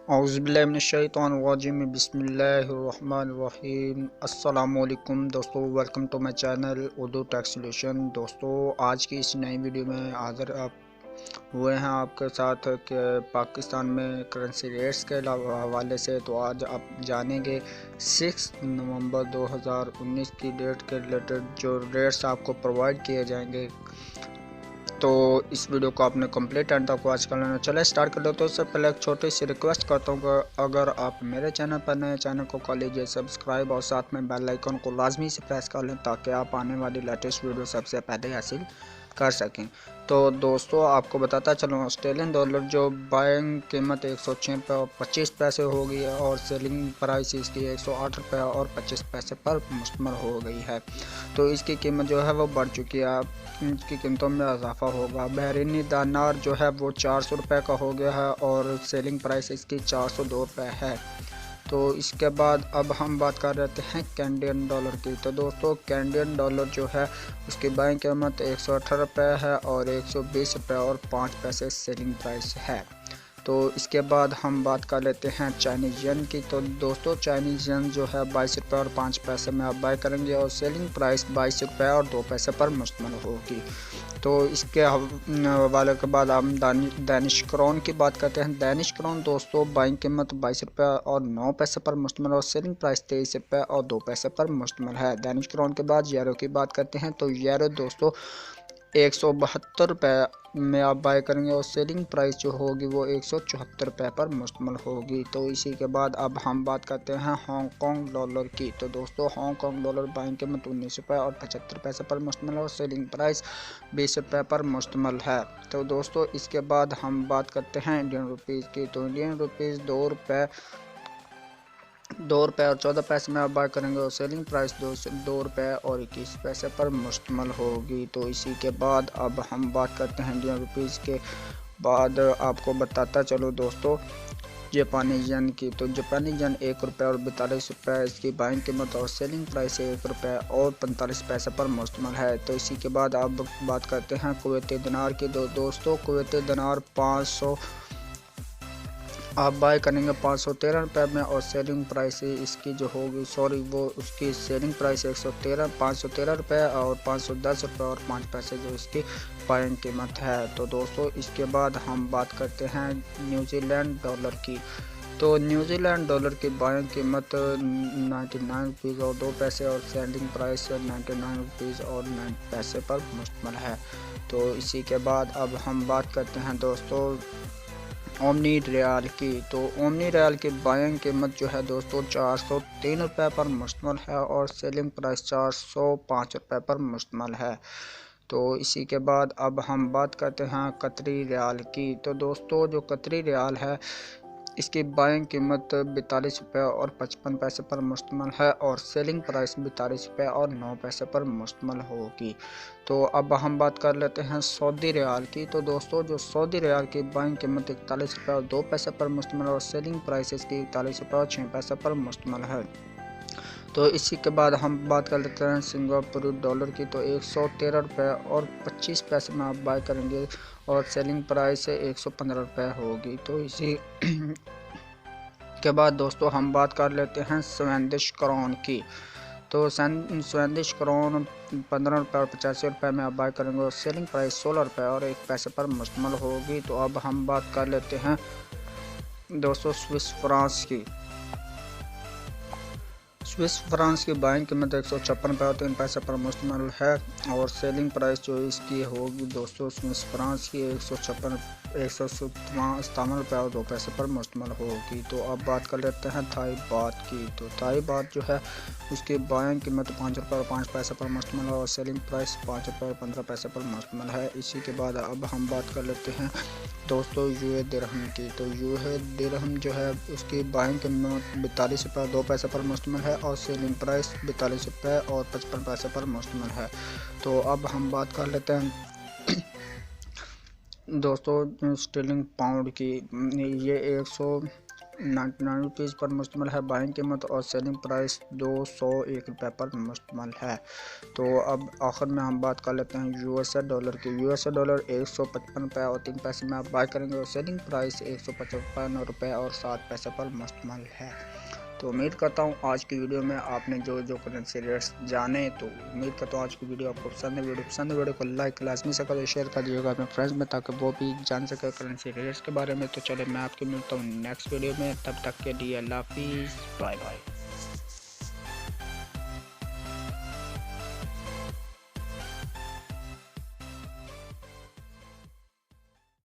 औज़ुबिल्लाहिमिनश्शैतानिर्रजीम बिस्मिल्लाहिर्रहमानिर्रहीम। अस्सलामुअलैकुम दोस्तों, welcome to my channel Urdu tech solution. दोस्तों, आज की इस नई वीडियो में हाज़िर आप हुए हैं आपके साथ कि पाकिस्तान में करेंसी रेट्स के हवाले से। तो आज आप जानेंगे 6 नवंबर 2019 की डेट के रिलेटेड जो रेट्स आपको प्रोवाइड किए जाएंगे। तो इस वीडियो को आपने कंप्लीट एंड तक वॉच कर लेना। चले स्टार्ट कर दो। तो उससे पहले एक छोटी सी रिक्वेस्ट करता हूँ कि अगर आप मेरे चैनल पर नए, चैनल को कर लीजिए सब्सक्राइब और साथ में बेल आइकन को लाजमी से प्रेस कर लें ताकि आप आने वाली लेटेस्ट वीडियो सबसे पहले हासिल कर सकें। तो दोस्तों, आपको बताता चलूँ, ऑस्ट्रेलियन डॉलर जो बाइंग कीमत 106 रुपये और 25 पैसे हो गई है और सेलिंग प्राइस इसकी 108 रुपये और 25 पैसे पर मुश्तमिल हो गई है। तो इसकी कीमत जो है वो बढ़ चुकी है, इसकी कीमतों में इजाफा होगा। बहरीनी दिनार जो है वो 400 रुपये का हो गया है और सेलिंग प्राइस इसकी 402 रुपये है। तो इसके बाद अब हम बात कर रहे हैं कैनेडियन डॉलर की। तो दोस्तों, कैनेडियन डॉलर जो है उसकी बाइंग कीमत 118 रुपये है और 120 रुपये और 5 पैसे सेलिंग प्राइस है। तो इसके बाद हम बात कर लेते हैं चाइनीज़ यन की। तो दोस्तों, चाइनीज़ यन जो है 22 रुपये और 5 पैसे में आप बाय करेंगे और सेलिंग प्राइस 22 रुपये और 2 पैसे पर मुश्तमिल होगी। तो इसके हवाले के बाद हम दानिश क्रोन की बात करते हैं। दानिश क्रोन दोस्तों बाइंग कीमत 22 रुपये और 9 पैसे पर मुश्तमिल और सेलिंग प्राइस 23 रुपये और 2 पैसे पर मुश्तमिल है। दानिश क्रोन के बाद यूरो की बात करते हैं। तो यूरो दोस्तों 172 रुपये में आप बाय करेंगे और सेलिंग प्राइस जो होगी वो 174 रुपये पर मुश्तमिल होगी। तो इसी के बाद अब हम बात करते हैं हांगकांग डॉलर की। तो दोस्तों, हांगकांग डॉलर बाइंग कीमत 19 रुपये और 75 पैसे पर मुश्तमिल और सेलिंग प्राइस 20 रुपये पर मुश्तमिल है। तो दोस्तों, इसके बाद हम बात करते हैं इंडियन रुपीज़ की। तो इंडियन रुपीज़ 2 रुपये और 14 पैसे में आप बाय करेंगे और सेलिंग प्राइस 2 रुपये और 21 पैसे पर मुश्तमिल होगी। तो इसी के बाद अब हम बात करते हैं इंडियन रुपीज़ के बाद आपको बताता चलो दोस्तों जापानी यन की। तो जापानी यन 1 रुपये और 42 रुपये इसकी बाइंग कीमत और सेलिंग प्राइस 1 रुपये और 45 पैसे पर मुश्तमिल है। तो इसी के बाद अब बात करते हैं कुवैती दिनार की। दोस्तों, कुवैती दिनार 500 आप बाय करेंगे 513 रुपये में और सेलिंग प्राइस इसकी जो होगी वो उसकी सेलिंग प्राइस 513 रुपये और 510 रुपये और 5 पैसे जो इसकी बाइंग कीमत है। तो दोस्तों, इसके बाद हम बात करते हैं न्यूजीलैंड डॉलर की। तो न्यूजीलैंड डॉलर की बाइंग कीमत 99 रुपीज़ और 2 पैसे और सेलिंग प्राइस 99 रुपीज़ और 9 पैसे पर मुश्तमिल है। तो इसी के बाद अब हम बात करते हैं दोस्तों ओमनी रियाल की। तो ओमनी रियाल की बाइंग कीमत जो है दोस्तों 403 रुपये पर मुश्तमिल है और सेलिंग प्राइस 405 रुपये पर मुश्तमिल है। तो इसी के बाद अब हम बात करते हैं कतरी रियाल की। तो दोस्तों, जो कतरी रियाल है इसकी बाइंग कीमत 42 रुपये और 55 पैसे पर मुश्तमिल है और सेलिंग प्राइस 42 रुपये और 9 पैसे पर मुश्तमिल होगी। तो अब हम बात कर लेते हैं सऊदी रियाल की। तो दोस्तों, जो सऊदी रियाल की बाइंग कीमत 41 रुपये और 2 पैसे पर मुश्तमिल और सेलिंग प्राइस इसकी 41 रुपये और 6 पैसे पर मुश्तमिल है। तो इसी के बाद हम बात कर लेते हैं सिंगापुर डॉलर की। तो 113 रुपये और 25 पैसे में आप बाय करेंगे और सेलिंग प्राइस 115 रुपये होगी। तो इसी के बाद दोस्तों हम बात कर लेते हैं स्वीडिश क्रोन की। तो स्वीडिश क्रोन 15 रुपये और 85 रुपये में आप बाय करेंगे और सेलिंग प्राइस 16 रुपये और 1 पैसे पर मुश्तमिल होगी। तो अब हम बात कर लेते हैं दोस्तों स्विस फ्रांस की। स्विस फ्रांस की बाइंग कीमत 156 रुपये और 3 पैसे पर मुश्तमिल है और सेलिंग प्राइस जो इसकी होगी दोस्तों स्विस फ्रांस की 157 रुपये और 2 पैसे पर मुश्तमिल होगी। तो अब बात कर लेते हैं थाई बात की। तो थाई बात जो है उसकी बाइंग कीमत 5 रुपये और 5 पैसे पर मुश्तमिल है और सेलिंग प्राइस 5 रुपये और 15 पैसे पर मुश्तमिल है। इसी के बाद अब हम बात कर लेते हैं दोस्तों यूए दिरहम की। तो यूए दिरहम जो है उसकी बाइंग कीमत 42 रुपये और 2 पैसे पर मुश्तमिल है और सेलिंग प्राइस 42 रुपये और 55 पैसे पर मुश्तमिल है। तो अब हम बात कर लेते हैं दोस्तों स्टर्लिंग पाउंड की। ये ₹99 पर मुश्तमिल है। बाइंग कीमत और सेलिंग प्राइस ₹201 पर मुश्तमिल है। तो अब आखिर में हम बात कर लेते हैं यूएसए डॉलर की। यूएसए डॉलर ₹155 और 3 पैसे में आप बाय करेंगे और सेलिंग प्राइस ₹155 और 7 पैसे पर मुश्तमिल है। तो उम्मीद करता हूँ आज की वीडियो में आपने जो करेंसी रेट्स जाने, तो उम्मीद करता हूँ आज की वीडियो आपको पसंद है। वीडियो को लाइक लाजमी से करें, शेयर कर दीजिएगा अपने फ्रेंड्स में, ताकि वो भी जान सके करेंसी रेट्स के बारे में। तो चले मैं आपको मिलता हूँ नेक्स्ट वीडियो में, तब तक के लिए अल्लाह हाफिज़, बाय बाय।